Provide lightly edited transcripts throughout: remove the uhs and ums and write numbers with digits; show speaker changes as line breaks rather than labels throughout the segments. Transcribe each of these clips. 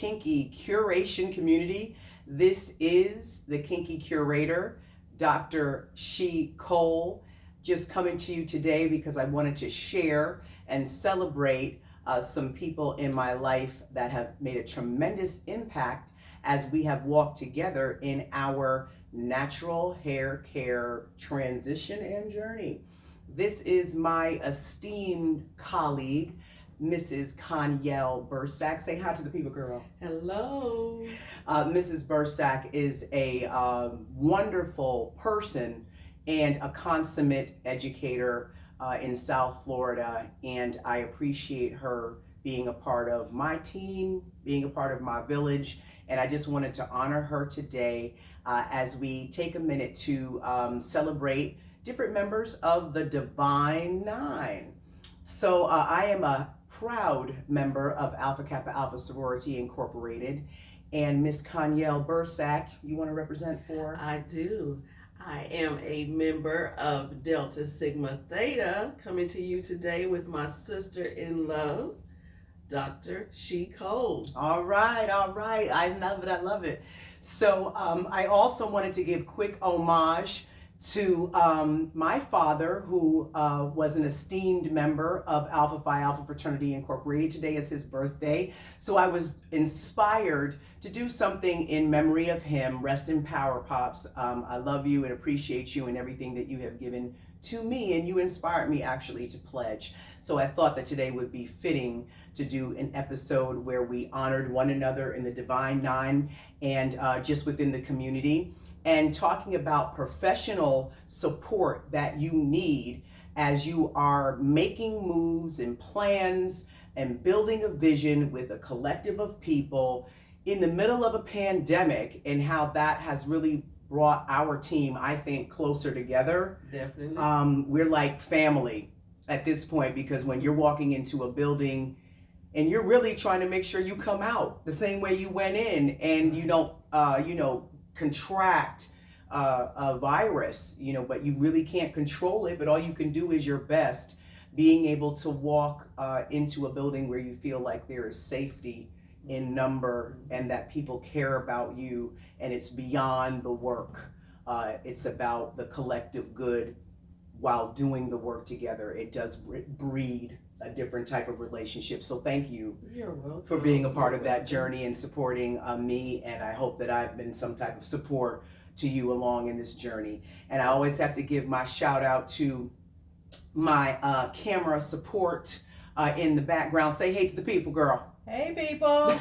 Kinky Curation community. This is the Kinky Curator, Dr. She Cole, just coming to you today because I wanted to share and celebrate some people in my life that have made a tremendous impact as we have walked together in our natural hair care transition and journey. This is my esteemed colleague, Mrs. Kanyelle Bursack. Say hi to the people, girl.
Hello.
Mrs. Bursack is a wonderful person and a consummate educator in South Florida, and I appreciate her being a part of my team, being a part of my village, and I just wanted to honor her today as we take a minute to celebrate different members of the Divine Nine. So I am a proud member of Alpha Kappa Alpha Sorority Incorporated, and Miss Kanyelle Bursack, you want to represent for?
I do. I am a member of Delta Sigma Theta, coming to you today with my sister in love, Dr. She Cole.
All right. I love it. So I also wanted to give quick homage to my father, who was an esteemed member of Alpha Phi Alpha Fraternity Incorporated. Today is his birthday. So I was inspired to do something in memory of him. Rest in power, Pops. I love you and appreciate you and everything that you have given to me, and you inspired me actually to pledge. So I thought that today would be fitting to do an episode where we honored one another in the Divine Nine and just within the community, and talking about professional support that you need as you are making moves and plans and building a vision with a collective of people in the middle of a pandemic, and how that has really brought our team, I think, closer together.
Definitely.
We're like family at this point, because when you're walking into a building and you're really trying to make sure you come out the same way you went in, and you don't, contract a virus, but you really can't control it, but all you can do is your best, being able to walk into a building where you feel like there is safety in number and that people care about you, and it's beyond the work. It's about the collective good while doing the work together. It does breed a different type of relationship. So thank you for being a part of that journey and supporting me, and I hope that I've been some type of support to you along in this journey. And I always have to give my shout out to my camera support in the background. Say hey to the people, girl.
Hey, people.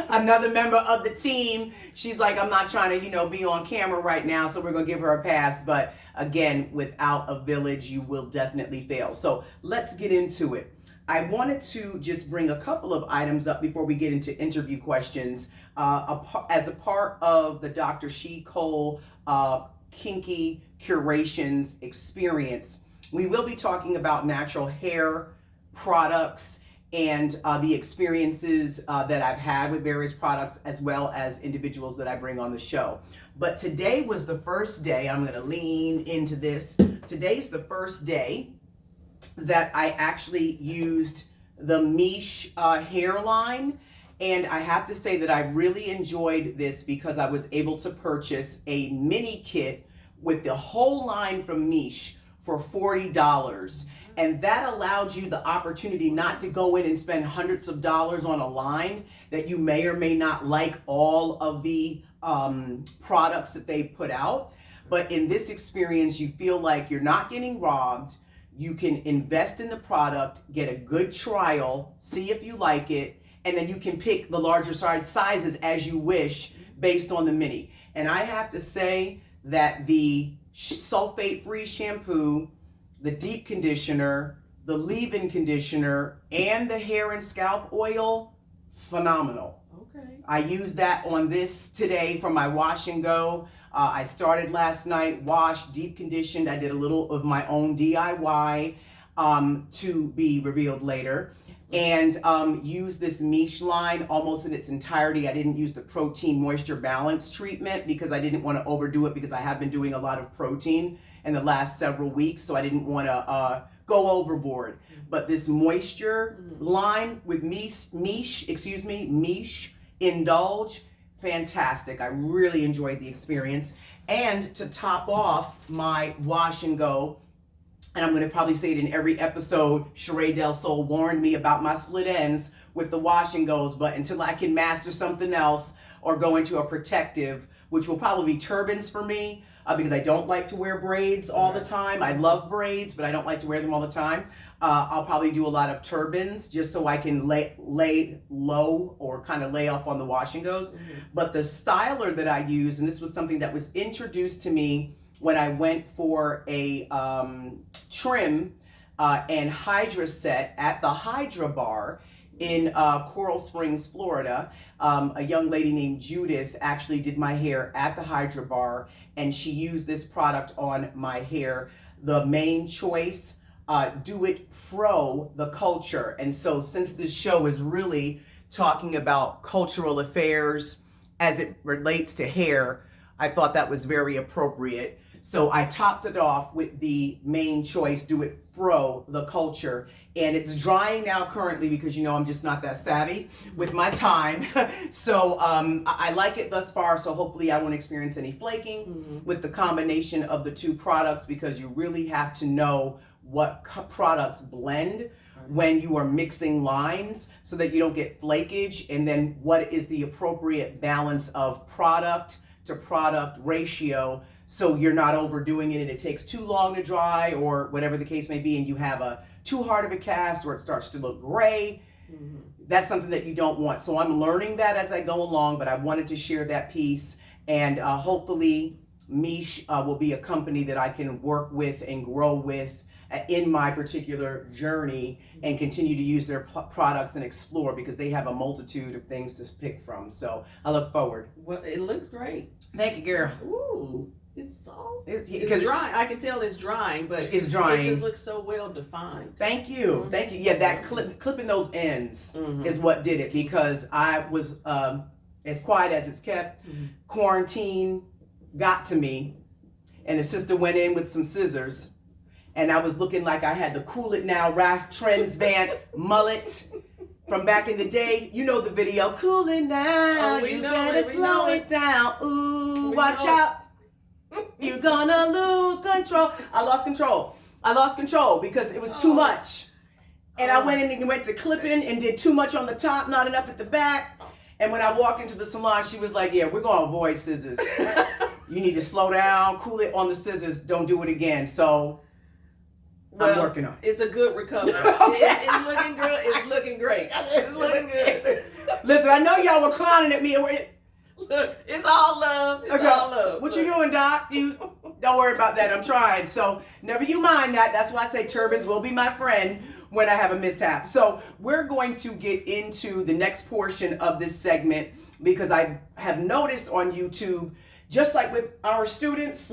Another member of the team. She's like, I'm not trying to, be on camera right now, so we're going to give her a pass. But again, without a village, you will definitely fail. So let's get into it. I wanted to just bring a couple of items up before we get into interview questions. As a part of the Dr. She Cole Kinky Curations experience, we will be talking about natural hair products and the experiences that I've had with various products, as well as individuals that I bring on the show. But today was the first day, I'm gonna lean into this. Today's the first day that I actually used the Miche hairline. And I have to say that I really enjoyed this because I was able to purchase a mini kit with the whole line from Miche for $40. And that allowed you the opportunity not to go in and spend hundreds of dollars on a line that you may or may not like all of the products that they put out. But in this experience, you feel like you're not getting robbed. You can invest in the product, get a good trial, see if you like it, and then you can pick the larger sizes as you wish based on the mini. And I have to say that the sulfate-free shampoo, the deep conditioner, the leave-in conditioner, and the hair and scalp oil, phenomenal.
Okay.
I used that on this today for my wash and go. I started last night, washed, deep conditioned. I did a little of my own DIY to be revealed later. And used this Miche line almost in its entirety. I didn't use the protein moisture balance treatment because I didn't want to overdo it, because I have been doing a lot of protein in the last several weeks. So I didn't want to go overboard. But this moisture line with Miche, Indulge, fantastic. I really enjoyed the experience. And to top off my wash and go, and I'm going to probably say it in every episode, Sheree Del Sol warned me about my split ends with the wash and goes, but until I can master something else or go into a protective, which will probably be turbans for me, because I don't like to wear braids all the time. I love braids, but I don't like to wear them all the time. I'll probably do a lot of turbans just so I can lay low or kind of lay off on the wash and goes. But the styler that I use, and this was something that was introduced to me when I went for a trim and hydra set at the Hydra Bar in Coral Springs, Florida. A young lady named Judith actually did my hair at the Hydra Bar, and she used this product on my hair. The main choice, Do It Fro the Culture. And so since this show is really talking about cultural affairs as it relates to hair, I thought that was very appropriate. So I topped it off with the main choice, Do It Fro the Culture. And it's drying now currently because, you know, I'm just not that savvy with my time. So I like it thus far. So hopefully I won't experience any flaking with the combination of the two products, because you really have to know what products blend when you are mixing lines so that you don't get flakage, and then what is the appropriate balance of product to product ratio, so you're not overdoing it and it takes too long to dry or whatever the case may be, and you have a too hard of a cast or it starts to look gray. That's something that you don't want. So I'm learning that as I go along, but I wanted to share that piece, and hopefully Miche will be a company that I can work with and grow with in my particular journey and continue to use their products and explore, because they have a multitude of things to pick from. So I look forward.
Well, it looks great.
Thank you, girl.
Ooh, it's
It's
drying. I can tell it's drying, but
it's drying.
It just looks so well defined.
Thank you. Thank you. Yeah, that clipping those ends is what did it, because I was as quiet as it's kept. Quarantine got to me, and the sister went in with some scissors, and I was looking like I had the Cool It Now Ralph Trends Van mullet from back in the day. You know the video, Cool It Now, you better slow it down. Ooh, watch out. You're gonna lose control. I lost control because it was too much. And I went to clipping and did too much on the top, not enough at the back. And when I walked into the salon, she was like, yeah, we're gonna avoid scissors. You need to slow down, cool it on the scissors, don't do it again. So I'm working on it.
It's a good recovery.
Okay.
It's looking good. It's looking great. It's looking good.
Listen, I know y'all were clowning at me.
Look, it's all love. It's all love.
What you doing, Doc? You don't worry about that. I'm trying. So never you mind that. That's why I say turbans will be my friend when I have a mishap. So we're going to get into the next portion of this segment, because I have noticed on YouTube, just like with our students,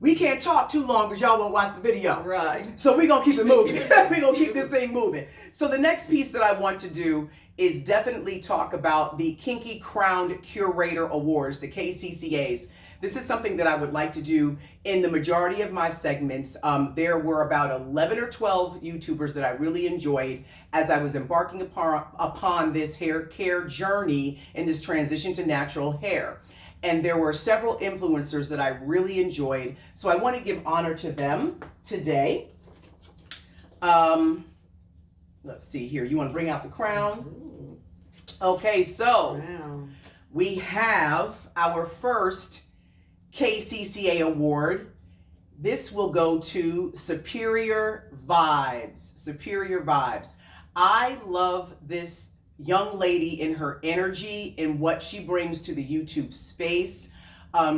we can't talk too long because y'all won't watch the video.
Right.
So we're going to keep it moving. We're going to keep this thing moving. So the next piece that I want to do is definitely talk about the Kinky Crowned Curator Awards, the KCCAs. This is something that I would like to do in the majority of my segments. There were about 11 or 12 YouTubers that I really enjoyed as I was embarking upon this hair care journey and this transition to natural hair. And there were several influencers that I really enjoyed. So I want to give honor to them today. Let's see here. You want to bring out the crown? Okay, so we have our first KCCA award. This will go to Superior Vibes. Superior Vibes. I love this young lady in her energy and what she brings to the YouTube space.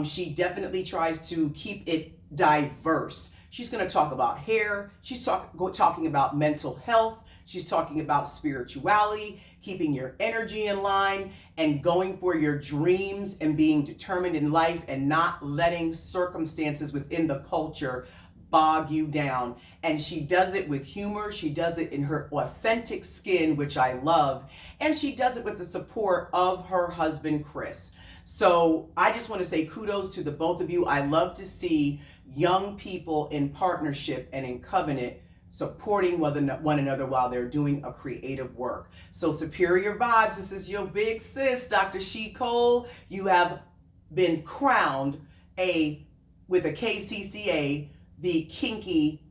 She definitely tries to keep it diverse. She's going to talk about hair. She's talking about mental health. She's talking about spirituality, keeping your energy in line, and going for your dreams and being determined in life and not letting circumstances within the culture bog you down. And she does it with humor. She does it in her authentic skin, which I love. And she does it with the support of her husband, Chris. So I just want to say kudos to the both of you. I love to see young people in partnership and in covenant supporting one another while they're doing a creative work. So Superior Vibes, this is your big sis, Dr. She Cole. You have been crowned with a KCCA, the Kinky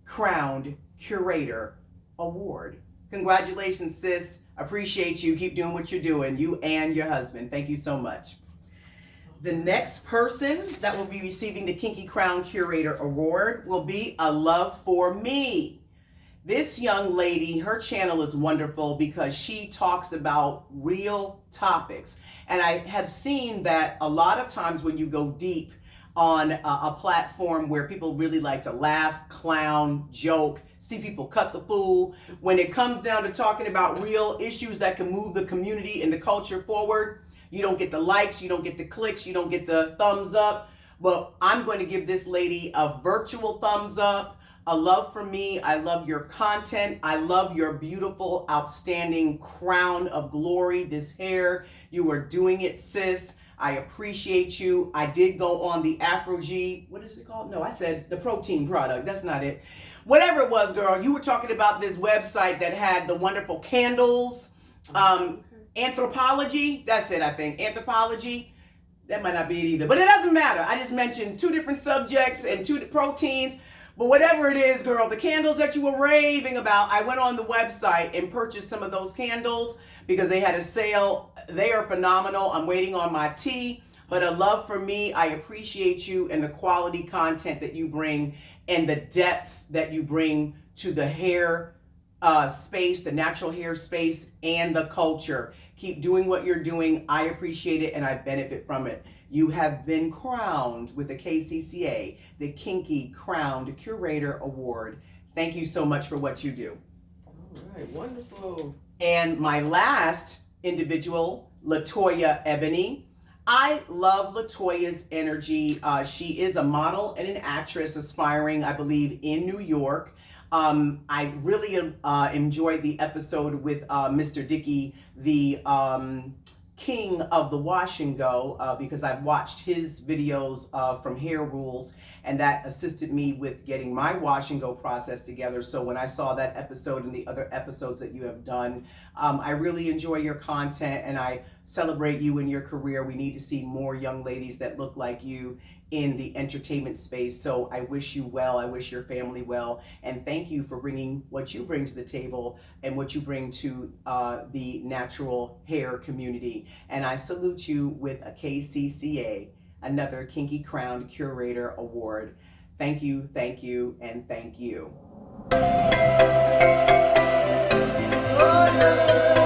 Crowned Curator Award. Congratulations, sis. Appreciate you. Keep doing what you're doing, you and your husband. Thank you so much. The next person that will be receiving the Kinky Crown Curator Award will be A Love for Me. This young lady, her channel is wonderful because she talks about real topics. And I have seen that a lot of times when you go deep on a platform where people really like to laugh, clown, joke, see people cut the fool, when it comes down to talking about real issues that can move the community and the culture forward, you don't get the likes, you don't get the clicks, you don't get the thumbs up. But I'm going to give this lady a virtual thumbs up. A love for me. I love your content. I love your beautiful, outstanding crown of glory. This hair, you are doing it, sis. I appreciate you. I did go on the Afro G. What is it called? No, I said the protein product. That's not it. Whatever it was, girl. You were talking about this website that had the wonderful candles. Anthropology. That's it, I think. Anthropology. That might not be it either. But it doesn't matter. I just mentioned 2 different subjects and 2 proteins. But whatever it is, girl, the candles that you were raving about, I went on the website and purchased some of those candles because they had a sale. They are phenomenal. I'm waiting on my tea. But A Love for Me, I appreciate you and the quality content that you bring and the depth that you bring to the hair space, the natural hair space, and the culture. Keep doing what you're doing. I appreciate it and I benefit from it. You have been crowned with the KCCA, the Kinky Crowned Curator Award. Thank you so much for what you do.
All right, wonderful.
And my last individual, Latoya Ebony. I love Latoya's energy. She is a model and an actress aspiring, I believe, in New York. I really enjoyed the episode with Mr. Dickey, the king of the wash and go, because I've watched his videos from Hair Rules, and that assisted me with getting my wash and go process together. So when I saw that episode and the other episodes that you have done, I really enjoy your content and I celebrate you in your career. We need to see more young ladies that look like you in the entertainment space. So I wish you well. I wish your family well. And thank you for bringing what you bring to the table and what you bring to the natural hair community. And I salute you with a KCCA, another Kinky Crowned Curator Award. Thank you, and thank you. Oh, yeah.